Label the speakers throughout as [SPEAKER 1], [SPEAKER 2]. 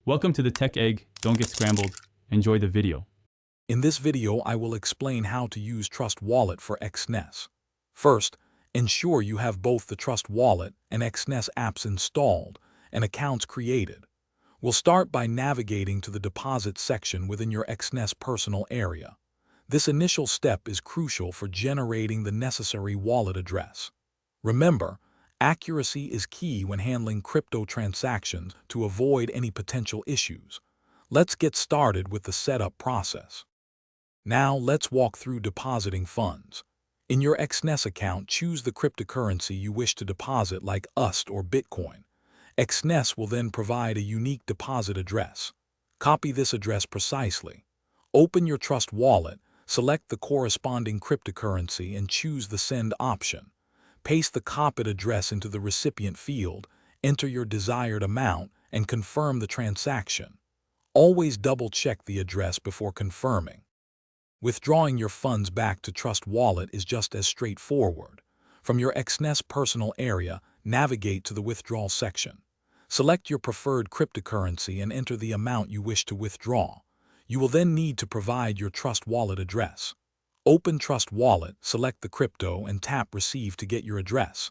[SPEAKER 1] Welcome to the Tech Egg. Don't get scrambled. Enjoy the video.
[SPEAKER 2] In this video, I will explain how to use Trust Wallet for Exness. First, ensure you have both the Trust Wallet and Exness apps installed and accounts created. We'll start by navigating to the deposit section within your Exness personal area. This initial step is crucial for generating the necessary wallet address. Remember, accuracy is key when handling crypto transactions to avoid any potential issues. Let's get started with the setup process. Now let's walk through depositing funds. In your Exness account, choose the cryptocurrency you wish to deposit like USD or Bitcoin. Exness will then provide a unique deposit address. Copy this address precisely. Open your Trust Wallet, select the corresponding cryptocurrency and choose the Send option. Paste the copied address into the recipient field, enter your desired amount, and confirm the transaction. Always double-check the address before confirming. Withdrawing your funds back to Trust Wallet is just as straightforward. From your Exness personal area, navigate to the Withdrawal section. Select your preferred cryptocurrency and enter the amount you wish to withdraw. You will then need to provide your Trust Wallet address. Open Trust Wallet, select the crypto, and tap Receive to get your address.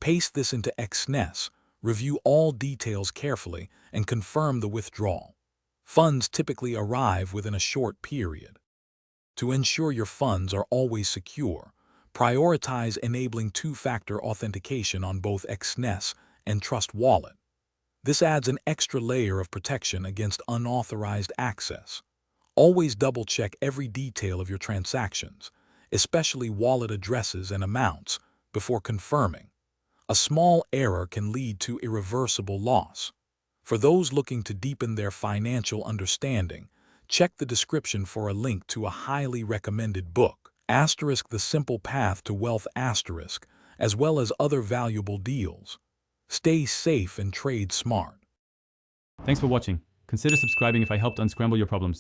[SPEAKER 2] Paste this into Exness, review all details carefully, and confirm the withdrawal. Funds typically arrive within a short period. To ensure your funds are always secure, prioritize enabling two-factor authentication on both Exness and Trust Wallet. This adds an extra layer of protection against unauthorized access. Always double-check every detail of your transactions, especially wallet addresses and amounts, before confirming. A small error can lead to irreversible loss. For those looking to deepen their financial understanding, check the description for a link to a highly recommended book, The Simple Path to Wealth, as well as other valuable deals. Stay safe and trade smart.
[SPEAKER 1] Thanks for watching. Consider subscribing if I helped unscramble your problems.